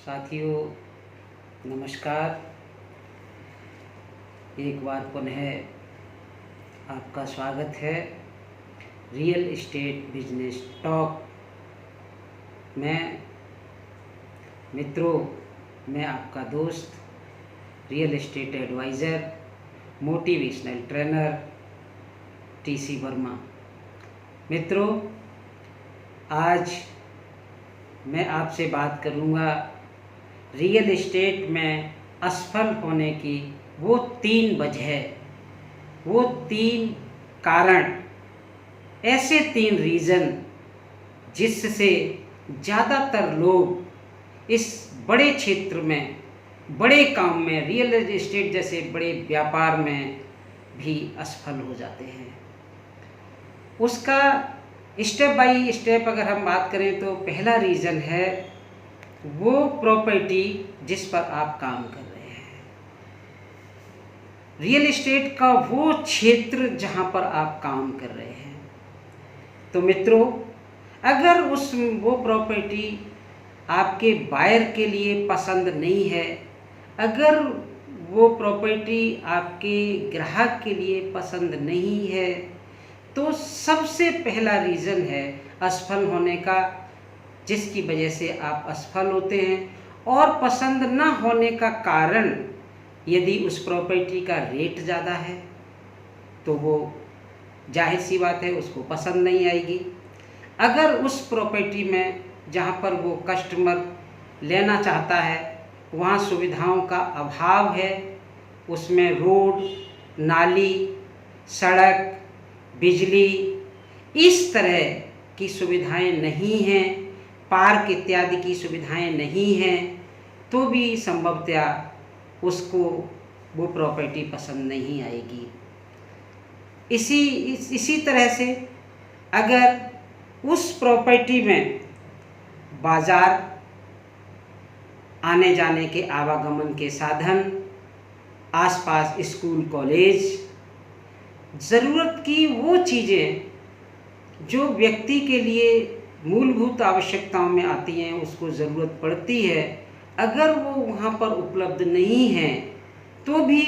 साथियों नमस्कार। एक बार पुनः आपका स्वागत है रियल एस्टेट बिजनेस टॉक में। मित्रों, मैं आपका दोस्त real estate advisor motivational trainer TC Verma. मित्रों, आज मैं आपसे बात करूंगा रियल एस्टेट में असफल होने की वो 3 वजह, वो 3 कारण, ऐसे 3 रीज़न जिससे ज़्यादातर लोग इस बड़े क्षेत्र में, बड़े काम में, रियल एस्टेट जैसे बड़े व्यापार में भी असफल हो जाते हैं। उसका स्टेप बाय स्टेप अगर हम बात करें तो पहला रीज़न है वो प्रॉपर्टी जिस पर आप काम कर रहे हैं, रियल एस्टेट का वो क्षेत्र जहां पर आप काम कर रहे हैं। तो मित्रों, अगर वो प्रॉपर्टी आपके बायर के लिए पसंद नहीं है, अगर वो प्रॉपर्टी आपके ग्राहक के लिए पसंद नहीं है, तो सबसे पहला रीज़न है असफल होने का, जिसकी वजह से आप असफल होते हैं। और पसंद न होने का कारण, यदि उस प्रॉपर्टी का रेट ज़्यादा है तो वो जाहिर सी बात है उसको पसंद नहीं आएगी। अगर उस प्रॉपर्टी में जहाँ पर वो कस्टमर लेना चाहता है वहाँ सुविधाओं का अभाव है, उसमें रोड, नाली, सड़क, बिजली, इस तरह की सुविधाएं नहीं हैं, पार्क इत्यादि की सुविधाएं नहीं हैं, तो भी संभवतः उसको वो प्रॉपर्टी पसंद नहीं आएगी। इसी तरह से अगर उस प्रॉपर्टी में बाज़ार, आने जाने के आवागमन के साधन, आसपास स्कूल, कॉलेज, ज़रूरत की वो चीज़ें जो व्यक्ति के लिए मूलभूत आवश्यकताओं में आती हैं, उसको ज़रूरत पड़ती है, अगर वो वहाँ पर उपलब्ध नहीं है तो भी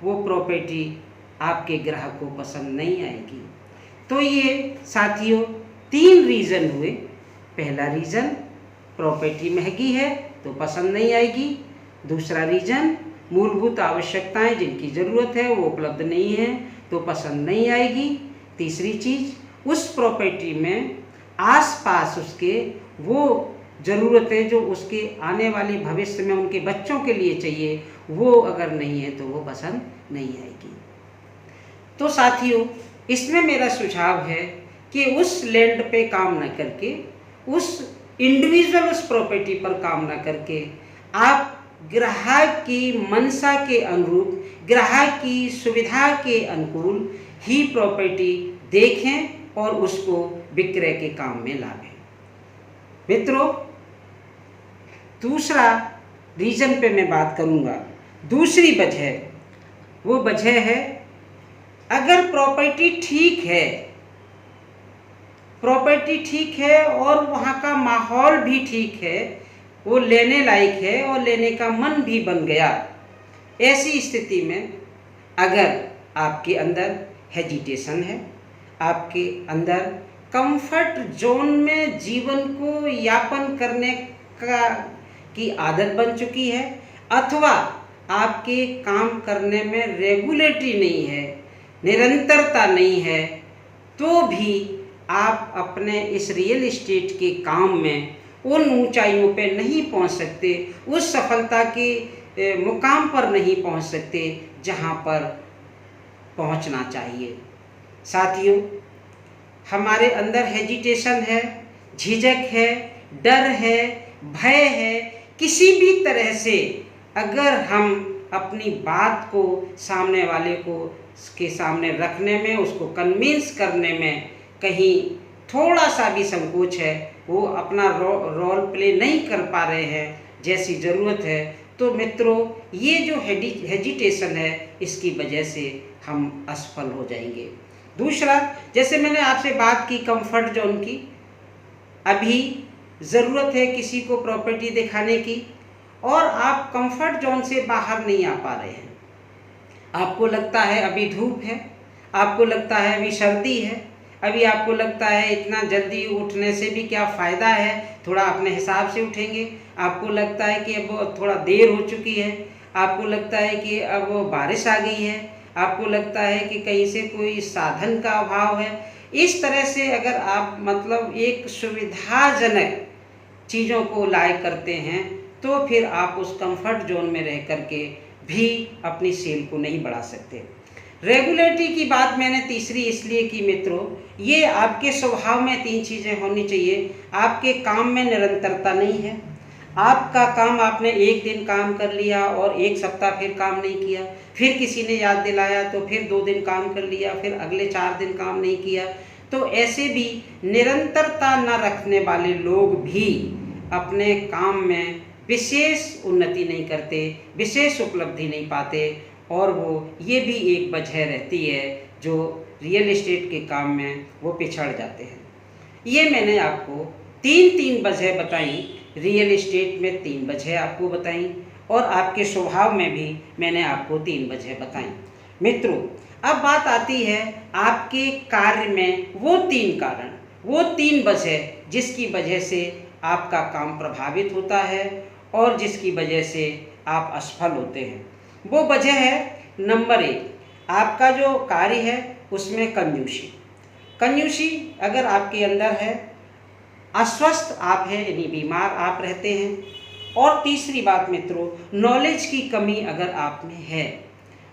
वो प्रॉपर्टी आपके ग्राहक को पसंद नहीं आएगी। तो ये साथियों 3 रीज़न हुए। पहला रीज़न, प्रॉपर्टी महंगी है तो पसंद नहीं आएगी। दूसरा रीज़न, मूलभूत आवश्यकताएं जिनकी ज़रूरत है वो उपलब्ध नहीं है तो पसंद नहीं आएगी। तीसरी चीज़, उस प्रॉपर्टी में आसपास उसके वो ज़रूरतें जो उसके आने वाले भविष्य में उनके बच्चों के लिए चाहिए, वो अगर नहीं है तो वो पसंद नहीं आएगी। तो साथियों, इसमें मेरा सुझाव है कि उस लैंड पे काम न करके, उस इंडिविजुअल उस प्रॉपर्टी पर काम न करके, आप ग्राहक की मंशा के अनुरूप, ग्राहक की सुविधा के अनुकूल ही प्रॉपर्टी देखें और उसको विक्रय के काम में लाएं। मित्रों, दूसरा रीज़न पे मैं बात करूंगा। दूसरी वजह, वो वजह है अगर प्रॉपर्टी ठीक है, प्रॉपर्टी ठीक है और वहाँ का माहौल भी ठीक है, वो लेने लायक है और लेने का मन भी बन गया, ऐसी स्थिति में अगर आपके अंदर हेजिटेशन है, आपके अंदर कंफर्ट जोन में जीवन को यापन करने की आदत बन चुकी है, अथवा आपके काम करने में रेगुलेटरी नहीं है, निरंतरता नहीं है, तो भी आप अपने इस रियल एस्टेट के काम में उन ऊंचाइयों पे नहीं पहुंच सकते, उस सफलता के मुकाम पर नहीं पहुंच सकते जहां पर पहुंचना चाहिए। साथियों, हमारे अंदर हेजिटेशन है, झिझक है, डर है, भय है, किसी भी तरह से अगर हम अपनी बात को सामने वाले को के सामने रखने में, उसको कन्विंस करने में कहीं थोड़ा सा भी संकोच है, वो अपना रोल प्ले नहीं कर पा रहे हैं जैसी ज़रूरत है, तो मित्रों ये जो हेजिटेशन है, इसकी वजह से हम असफल हो जाएंगे। दूसरा, जैसे मैंने आपसे बात की कंफर्ट जोन की, अभी ज़रूरत है किसी को प्रॉपर्टी दिखाने की और आप कंफर्ट जोन से बाहर नहीं आ पा रहे हैं। आपको लगता है अभी धूप है, आपको लगता है अभी सर्दी है, अभी आपको लगता है इतना जल्दी उठने से भी क्या फ़ायदा है, थोड़ा अपने हिसाब से उठेंगे। आपको लगता है कि अब थोड़ा देर हो चुकी है, आपको लगता है कि अब बारिश आ गई है, आपको लगता है कि कहीं से कोई साधन का अभाव है। इस तरह से अगर आप मतलब एक सुविधाजनक चीज़ों को लाइक करते हैं तो फिर आप उस कंफर्ट जोन में रह कर के भी अपनी सेल को नहीं बढ़ा सकते। रेगुलेटरी की बात मैंने तीसरी इसलिए की मित्रों, ये आपके स्वभाव में 3 चीज़ें होनी चाहिए। आपके काम में निरंतरता नहीं है। आपका काम आपने एक दिन काम कर लिया और एक सप्ताह फिर काम नहीं किया, फिर किसी ने याद दिलाया तो फिर 2 दिन काम कर लिया, फिर अगले 4 दिन काम नहीं किया। तो ऐसे भी निरंतरता न रखने वाले लोग भी अपने काम में विशेष उन्नति नहीं करते, विशेष उपलब्धि नहीं पाते और वो ये भी एक वजह रहती है जो रियल एस्टेट के काम में वो पिछड़ जाते हैं। ये मैंने आपको 3 वजह बताई, रियल एस्टेट में 3 वजह आपको बताई और आपके स्वभाव में भी मैंने आपको 3 वजह बताई। मित्रों, अब बात आती है आपके कार्य में वो 3 कारण, वो 3 वजह जिसकी वजह से आपका काम प्रभावित होता है और जिसकी वजह से आप असफल होते हैं। वो वजह है नंबर 1, आपका जो कार्य है उसमें कंजूसी। कंजूसी अगर आपके अंदर है, अस्वस्थ आप हैं यानी बीमार आप रहते हैं। और तीसरी बात मित्रों, नॉलेज की कमी अगर आप में है,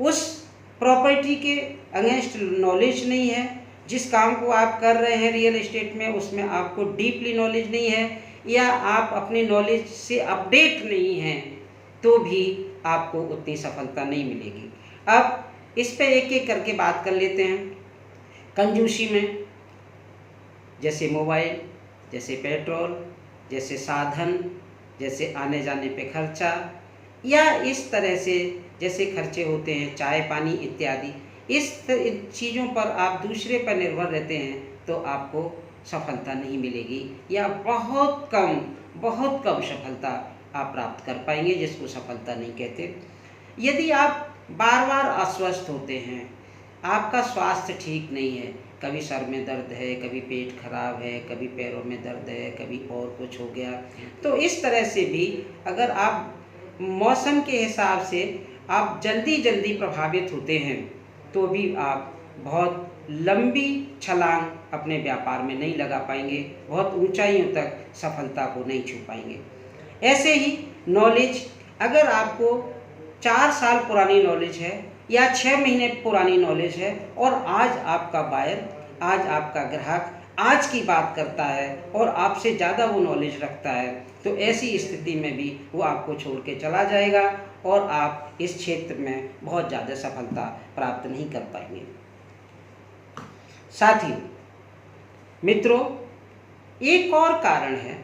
उस प्रॉपर्टी के अगेंस्ट नॉलेज नहीं है, जिस काम को आप कर रहे हैं रियल एस्टेट में उसमें आपको डीपली नॉलेज नहीं है या आप अपनी नॉलेज से अपडेट नहीं हैं, तो भी आपको उतनी सफलता नहीं मिलेगी। अब इस पे एक एक करके बात कर लेते हैं। कंजूसी में जैसे मोबाइल, जैसे पेट्रोल, जैसे साधन, जैसे आने जाने पे खर्चा या इस तरह से जैसे खर्चे होते हैं चाय पानी इत्यादि, इस चीज़ों पर आप दूसरे पर निर्भर रहते हैं तो आपको सफलता नहीं मिलेगी या बहुत कम सफलता आप प्राप्त कर पाएंगे, जिसको सफलता नहीं कहते। यदि आप बार बार अस्वस्थ होते हैं, आपका स्वास्थ्य ठीक नहीं है, कभी सर में दर्द है, कभी पेट खराब है, कभी पैरों में दर्द है, कभी और कुछ हो गया, तो इस तरह से भी अगर आप मौसम के हिसाब से आप जल्दी प्रभावित होते हैं तो भी आप बहुत लंबी छलांग अपने व्यापार में नहीं लगा पाएंगे, बहुत ऊंचाइयों तक सफलता को नहीं छू पाएंगे। ऐसे ही नॉलेज, अगर आपको 4 साल पुरानी नॉलेज है या 6 महीने पुरानी नॉलेज है और आज आपका बायर, आज आपका ग्राहक आज की बात करता है और आपसे ज़्यादा वो नॉलेज रखता है, तो ऐसी स्थिति में भी वो आपको छोड़ के चला जाएगा और आप इस क्षेत्र में बहुत ज़्यादा सफलता प्राप्त नहीं कर पाएंगे। साथियों, मित्रों, एक और कारण है,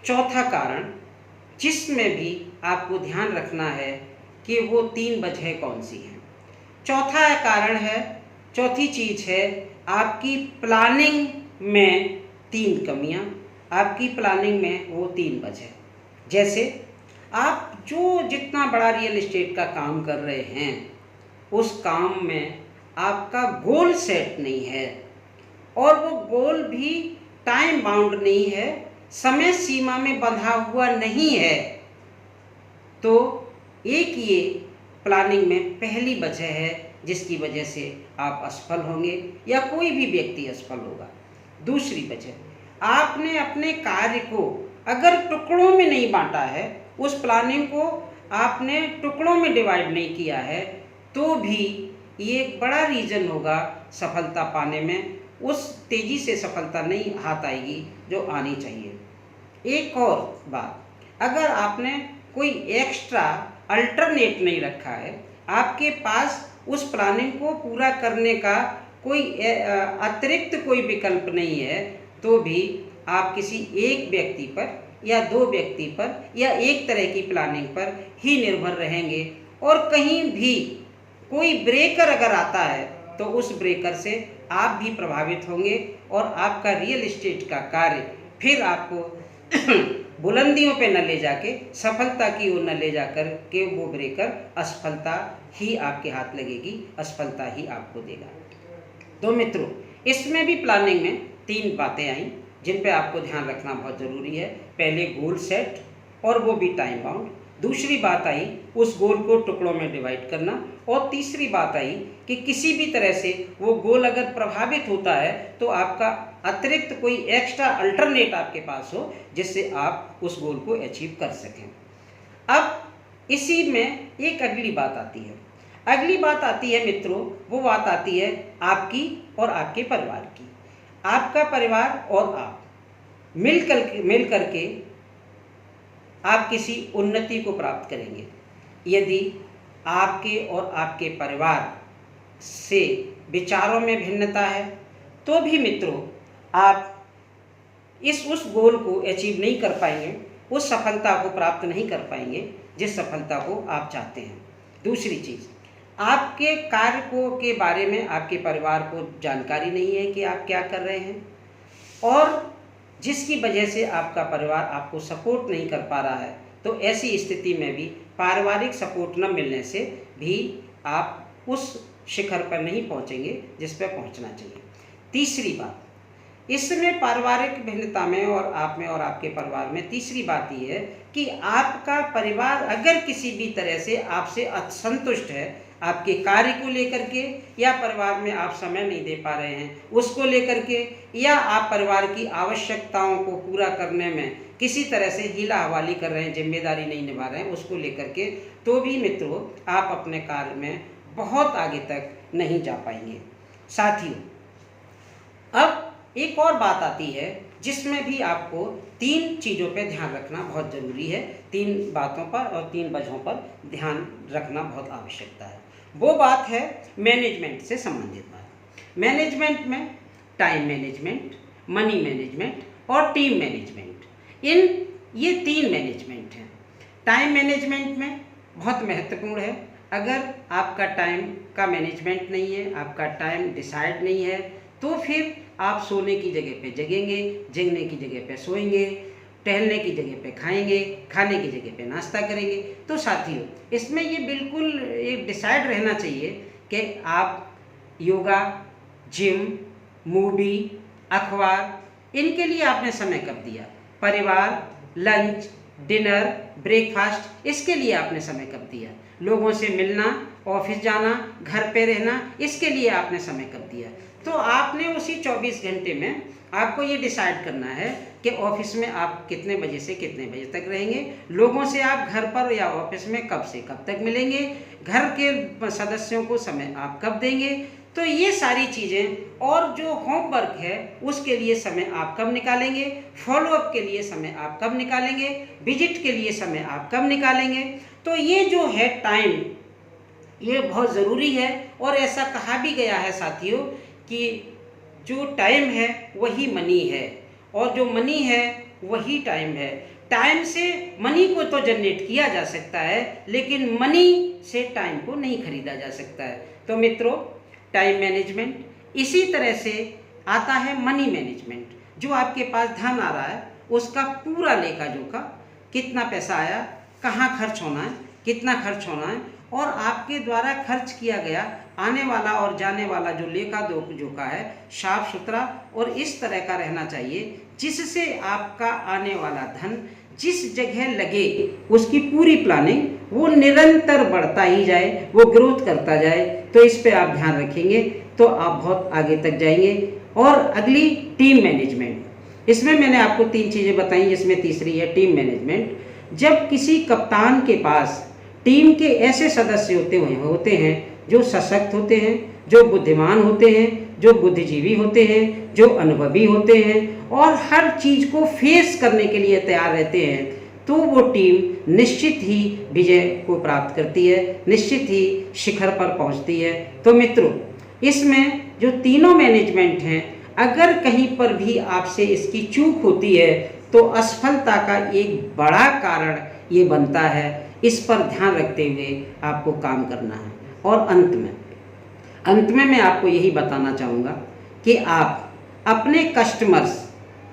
चौथा कारण, जिसमें भी आपको ध्यान रखना है कि वो 3 वजह कौन सी हैं। चौथा कारण है, चौथी चीज़ है आपकी प्लानिंग में 3 कमियां, आपकी प्लानिंग में वो 3 वजह। जैसे आप जितना बड़ा रियल एस्टेट का काम कर रहे हैं उस काम में आपका गोल सेट नहीं है और वो गोल भी टाइम बाउंड नहीं है, समय सीमा में बंधा हुआ नहीं है, तो एक ये प्लानिंग में पहली वजह है जिसकी वजह से आप असफल होंगे या कोई भी व्यक्ति असफल होगा। दूसरी वजह, आपने अपने कार्य को अगर टुकड़ों में नहीं बांटा है, उस प्लानिंग को आपने टुकड़ों में डिवाइड नहीं किया है, तो भी ये एक बड़ा रीज़न होगा सफलता पाने में, उस तेज़ी से सफलता नहीं हाथ आएगी जो आनी चाहिए। एक और बात, अगर आपने कोई एक्स्ट्रा अल्टरनेट नहीं रखा है, आपके पास उस प्लानिंग को पूरा करने का कोई अतिरिक्त कोई विकल्प नहीं है, तो भी आप किसी एक व्यक्ति पर या 2 व्यक्ति पर या एक तरह की प्लानिंग पर ही निर्भर रहेंगे और कहीं भी कोई ब्रेकर अगर आता है तो उस ब्रेकर से आप भी प्रभावित होंगे और आपका रियल एस्टेट का कार्य फिर आपको बुलंदियों पे न ले जाके सफलता की ओर न ले जाकर के वो ब्रेकर असफलता ही आपके हाथ लगेगी, असफलता ही आपको देगा। तो मित्रों, इसमें भी प्लानिंग में 3 बातें आई जिन पे आपको ध्यान रखना बहुत ज़रूरी है। पहले गोल सेट, और वो भी टाइम बाउंड। दूसरी बात आई उस गोल को टुकड़ों में डिवाइड करना। और तीसरी बात आई कि किसी भी तरह से वो गोल अगर प्रभावित होता है तो आपका अतिरिक्त कोई एक्स्ट्रा अल्टरनेट आपके पास हो जिससे आप उस गोल को अचीव कर सकें। अब इसी में एक अगली बात आती है। अगली बात आती है मित्रों, वो बात आती है आपकी और आपके परिवार की। आपका परिवार और आप मिल करके आप किसी उन्नति को प्राप्त करेंगे। यदि आपके और आपके परिवार से विचारों में भिन्नता है तो भी मित्रों आप उस गोल को अचीव नहीं कर पाएंगे, उस सफलता को प्राप्त नहीं कर पाएंगे जिस सफलता को आप चाहते हैं। दूसरी चीज़, आपके कार्य को के बारे में आपके परिवार को जानकारी नहीं है कि आप क्या कर रहे हैं, और जिसकी वजह से आपका परिवार आपको सपोर्ट नहीं कर पा रहा है। तो ऐसी स्थिति में भी पारिवारिक सपोर्ट न मिलने से भी आप उस शिखर पर नहीं पहुंचेंगे जिस पर पहुंचना चाहिए। तीसरी बात, इसमें पारिवारिक भिन्नता में और आप में और आपके परिवार में तीसरी बात यह है कि आपका परिवार अगर किसी भी तरह से आपसे असंतुष्ट है, आपके कार्य को लेकर के, या परिवार में आप समय नहीं दे पा रहे हैं उसको लेकर के, या आप परिवार की आवश्यकताओं को पूरा करने में किसी तरह से हीला हवाली कर रहे हैं, जिम्मेदारी नहीं निभा रहे हैं उसको लेकर के, तो भी मित्रों आप अपने कार्य में बहुत आगे तक नहीं जा पाएंगे। साथियों, अब एक और बात आती है जिसमें भी आपको 3 चीज़ों पे ध्यान रखना बहुत ज़रूरी है। 3 बातों पर और 3 वजहों पर ध्यान रखना बहुत आवश्यकता है। वो बात है मैनेजमेंट से संबंधित बात। मैनेजमेंट में टाइम मैनेजमेंट, मनी मैनेजमेंट और टीम मैनेजमेंट, ये 3 मैनेजमेंट हैं। टाइम मैनेजमेंट में बहुत महत्वपूर्ण है। अगर आपका टाइम का मैनेजमेंट नहीं है, आपका टाइम डिसाइड नहीं है, तो फिर आप सोने की जगह पे जगेंगे, जगने की जगह पे सोएंगे, टहलने की जगह पे खाएंगे, खाने की जगह पे नाश्ता करेंगे। तो साथियों, इसमें ये बिल्कुल एक डिसाइड रहना चाहिए कि आप योगा, जिम, मूवी, अखबार, इनके लिए आपने समय कब दिया। परिवार, लंच, डिनर, ब्रेकफास्ट, इसके लिए आपने समय कब दिया। लोगों से मिलना, ऑफिस जाना, घर पे रहना, इसके लिए आपने समय कब दिया। तो आपने उसी 24 घंटे में आपको ये डिसाइड करना है कि ऑफिस में आप कितने बजे से कितने बजे तक रहेंगे, लोगों से आप घर पर या ऑफिस में कब से कब तक मिलेंगे, घर के सदस्यों को समय आप कब देंगे। तो ये सारी चीज़ें, और जो होमवर्क है उसके लिए समय आप कब निकालेंगे, फॉलोअप के लिए समय आप कब निकालेंगे, विजिट के लिए समय आप कब निकालेंगे। तो ये जो है टाइम, ये बहुत ज़रूरी है। और ऐसा कहा भी गया है साथियों कि जो टाइम है वही मनी है, और जो मनी है वही टाइम है। टाइम से मनी को तो जनरेट किया जा सकता है, लेकिन मनी से टाइम को नहीं खरीदा जा सकता है। तो मित्रों, टाइम मैनेजमेंट, इसी तरह से आता है मनी मैनेजमेंट। जो आपके पास धन आ रहा है उसका पूरा लेखा जोखा, कितना पैसा आया, कहाँ खर्च होना है, कितना खर्च होना है, और आपके द्वारा खर्च किया गया आने वाला और जाने वाला जो लेखा जोखा है साफ सुथरा और इस तरह का रहना चाहिए जिससे आपका आने वाला धन जिस जगह लगे उसकी पूरी प्लानिंग वो निरंतर बढ़ता ही जाए, वो ग्रोथ करता जाए। तो इस पे आप ध्यान रखेंगे तो आप बहुत आगे तक जाएंगे। और अगली होती टीम मैनेजमेंट। इसमें मैंने आपको 3 चीज़ें बताई, जिसमें तीसरी है टीम मैनेजमेंट। जब किसी कप्तान के पास टीम के ऐसे सदस्य होते हैं जो सशक्त होते हैं, जो बुद्धिमान होते हैं, जो बुद्धिजीवी होते हैं, जो अनुभवी होते हैं और हर चीज़ को फेस करने के लिए तैयार रहते हैं, तो वो टीम निश्चित ही विजय को प्राप्त करती है, निश्चित ही शिखर पर पहुंचती है। तो मित्रों, इसमें जो तीनों मैनेजमेंट हैं, अगर कहीं पर भी आपसे इसकी चूक होती है तो असफलता का एक बड़ा कारण ये बनता है। इस पर ध्यान रखते हुए आपको काम करना है। और अंत में मैं आपको यही बताना चाहूँगा कि आप अपने कस्टमर्स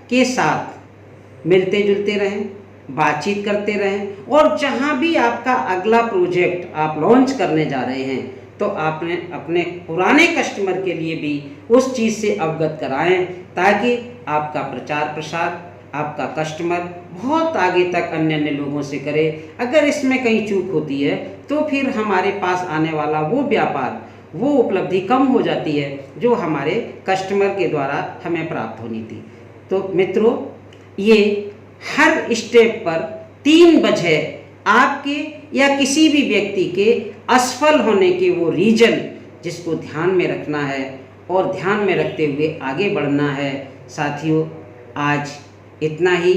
के साथ मिलते जुलते रहें, बातचीत करते रहें, और जहाँ भी आपका अगला प्रोजेक्ट आप लॉन्च करने जा रहे हैं तो आपने अपने पुराने कस्टमर के लिए भी उस चीज़ से अवगत कराएं, ताकि आपका प्रचार प्रसार, आपका कस्टमर बहुत आगे तक अन्य अन्य लोगों से करे। अगर इसमें कहीं चूक होती है तो फिर हमारे पास आने वाला वो व्यापार, वो उपलब्धि कम हो जाती है जो हमारे कस्टमर के द्वारा हमें प्राप्त होनी थी। तो मित्रों, ये हर स्टेप पर 3 वजह आपके या किसी भी व्यक्ति के असफल होने के वो रीजन जिसको ध्यान में रखना है और ध्यान में रखते हुए आगे बढ़ना है। साथियों, आज इतना ही।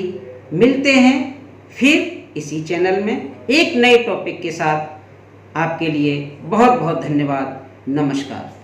मिलते हैं फिर इसी चैनल में एक नए टॉपिक के साथ। आपके लिए बहुत बहुत धन्यवाद। नमस्कार।